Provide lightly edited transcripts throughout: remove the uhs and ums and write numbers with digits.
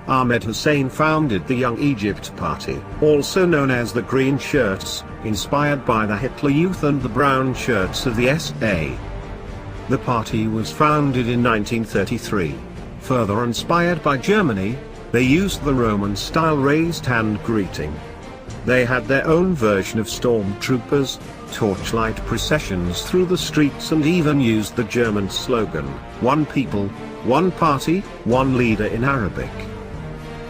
Ahmed Hussein founded the Young Egypt Party, also known as the Green Shirts, inspired by the Hitler Youth and the Brown Shirts of the SA. The party was founded in 1933. Further inspired by Germany, they used the Roman-style raised hand greeting. They had their own version of stormtroopers, torchlight processions through the streets, and even used the German slogan, "One people, one party, one leader" in Arabic.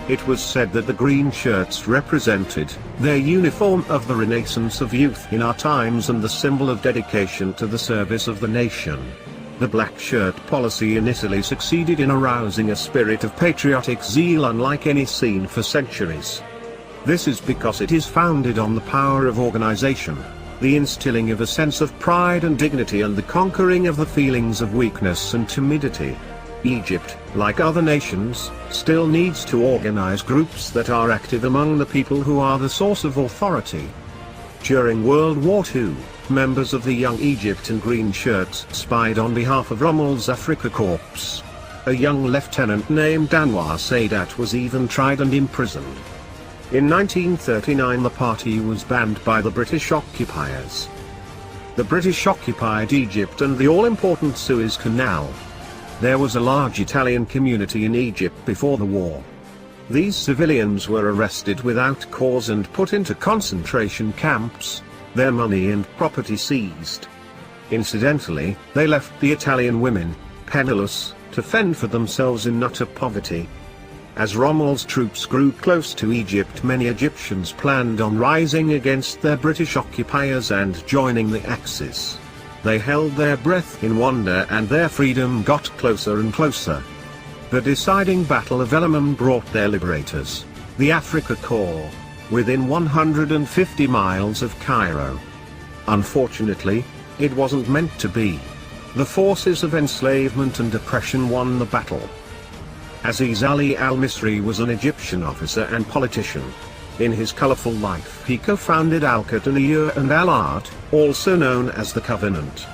It was said that the green shirts represented their uniform of the renaissance of youth in our times and the symbol of dedication to the service of the nation. The black shirt policy in Italy succeeded in arousing a spirit of patriotic zeal unlike any seen for centuries. This is because it is founded on the power of organization, the instilling of a sense of pride and dignity, and the conquering of the feelings of weakness and timidity. Egypt, like other nations, still needs to organize groups that are active among the people who are the source of authority. During World War II, members of the Young Egypt and Green Shirts spied on behalf of Rommel's Afrika Corps. A young lieutenant named Anwar Sadat was even tried and imprisoned. In 1939 the party was banned by the British occupiers. The British occupied Egypt and the all-important Suez Canal. There was a large Italian community in Egypt before the war. These civilians were arrested without cause and put into concentration camps, their money and property seized. Incidentally, they left the Italian women, penniless, to fend for themselves in utter poverty. As Rommel's troops grew close to Egypt, many Egyptians planned on rising against their British occupiers and joining the Axis. They held their breath in wonder, and their freedom got closer and closer. The deciding Battle of El Alamein brought their liberators, the Afrika Korps, within 150 miles of Cairo. Unfortunately, it wasn't meant to be. The forces of enslavement and oppression won the battle. Aziz Ali al-Misri was an Egyptian officer and politician. In his colorful life he co-founded Al-Qattaniyya and Al-Ard, also known as the Covenant.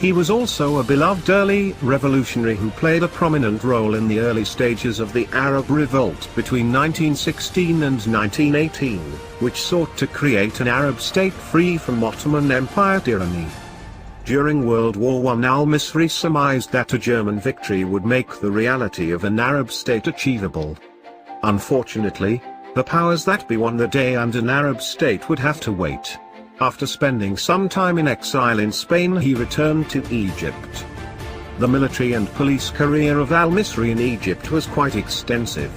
He was also a beloved early revolutionary who played a prominent role in the early stages of the Arab Revolt between 1916 and 1918, which sought to create an Arab state free from Ottoman Empire tyranny. During World War I, al-Misri surmised that a German victory would make the reality of an Arab state achievable. Unfortunately, the powers that be won the day, and an Arab state would have to wait. After spending some time in exile in Spain, he returned to Egypt. The military and police career of al-Misri in Egypt was quite extensive.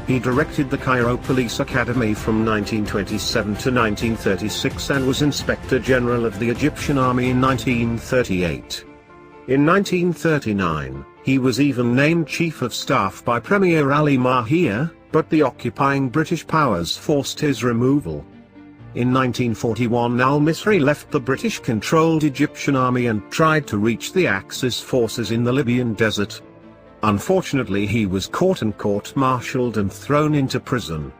He directed the Cairo Police Academy from 1927 to 1936 and was Inspector General of the Egyptian Army in 1938. In 1939, he was even named Chief of Staff by Premier Ali Mahir, but the occupying British powers forced his removal. In 1941, al-Misri left the British-controlled Egyptian army and tried to reach the Axis forces in the Libyan desert. Unfortunately, he was caught and court-martialed and thrown into prison.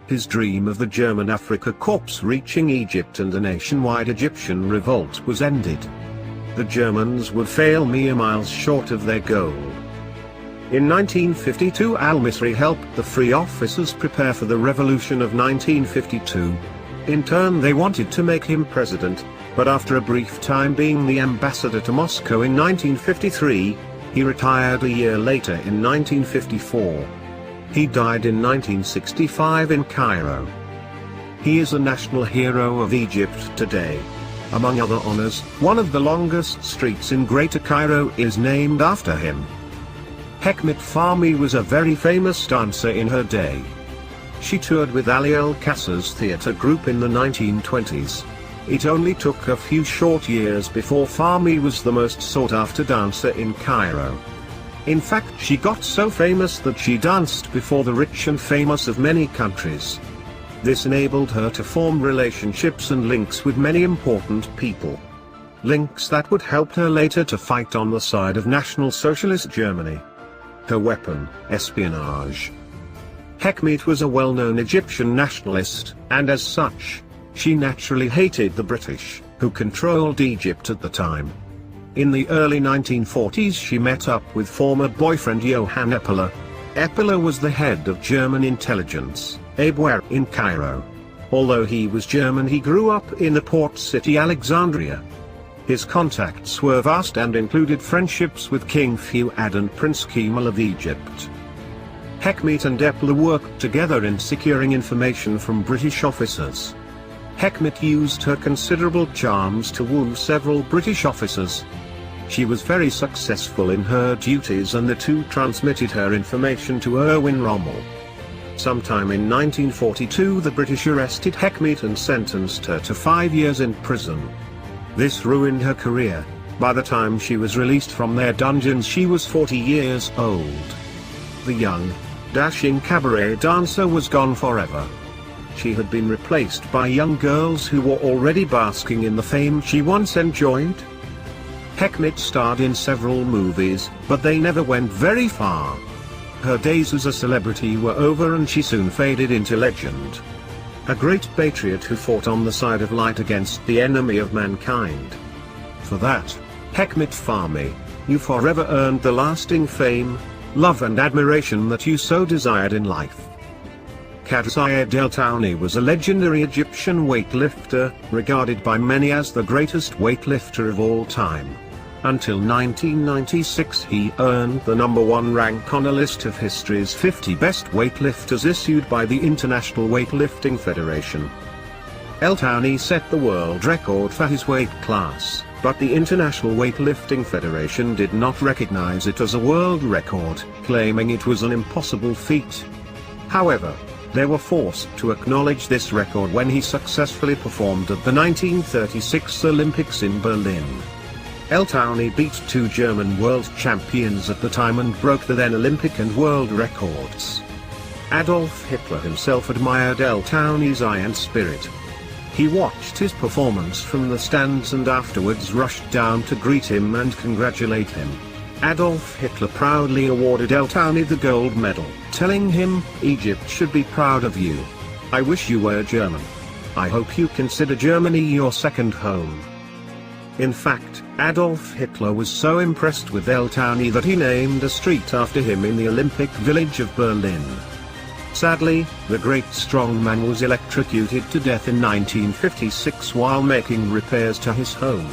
His dream of the German Afrika Korps reaching Egypt and a nationwide Egyptian revolt was ended. The Germans would fail mere miles short of their goal. In 1952, al-Misri helped the Free Officers prepare for the revolution of 1952. In turn, they wanted to make him president, but after a brief time being the ambassador to Moscow in 1953, he retired a year later in 1954. He died in 1965 in Cairo. He is a national hero of Egypt today. Among other honors, one of the longest streets in Greater Cairo is named after him. Hekmet Fahmy was a very famous dancer in her day. She toured with Ali El-Kassa's theater group in the 1920s. It only took a few short years before Fahmy was the most sought-after dancer in Cairo. In fact, she got so famous that she danced before the rich and famous of many countries. This enabled her to form relationships and links with many important people. Links that would help her later to fight on the side of National Socialist Germany. Her weapon, espionage. Hekmet was a well-known Egyptian nationalist, and as such, she naturally hated the British, who controlled Egypt at the time. In the early 1940s she met up with former boyfriend Johann Epler. Hitler was the head of German intelligence, WWII, in Cairo. Although he was German, he grew up in the port city Alexandria. His contacts were vast and included friendships with King Fuad and Prince Kemal of Egypt. Hekmet and Hitler worked together in securing information from British officers. Hekmet used her considerable charms to woo several British officers. She was very successful in her duties, and the two transmitted her information to Erwin Rommel. Sometime in 1942 the British arrested Hekmet and sentenced her to 5 years in prison. This ruined her career. By the time she was released from their dungeons she was 40 years old. The young, dashing cabaret dancer was gone forever. She had been replaced by young girls who were already basking in the fame she once enjoyed. Hekmet starred in several movies, but they never went very far. Her days as a celebrity were over and she soon faded into legend. A great patriot who fought on the side of light against the enemy of mankind. For that, Hekmet Fahmy, you forever earned the lasting fame, love and admiration that you so desired in life. Qadr El-Tawni was a legendary Egyptian weightlifter, regarded by many as the greatest weightlifter of all time. Until 1996 he earned the #1 rank on a list of history's 50 best weightlifters issued by the International Weightlifting Federation. El-Tawni set the world record for his weight class, but the International Weightlifting Federation did not recognize it as a world record, claiming it was an impossible feat. However, they were forced to acknowledge this record when he successfully performed at the 1936 Olympics in Berlin. El-Tawni beat two German world champions at the time and broke the then Olympic and world records. Adolf Hitler himself admired El-Tawni's iron spirit. He watched his performance from the stands and afterwards rushed down to greet him and congratulate him. Adolf Hitler proudly awarded El-Tawni the gold medal, telling him, "Egypt should be proud of you. I wish you were German. I hope you consider Germany your second home." In fact, Adolf Hitler was so impressed with El-Tawni that he named a street after him in the Olympic village of Berlin. Sadly, the great strongman was electrocuted to death in 1956 while making repairs to his home.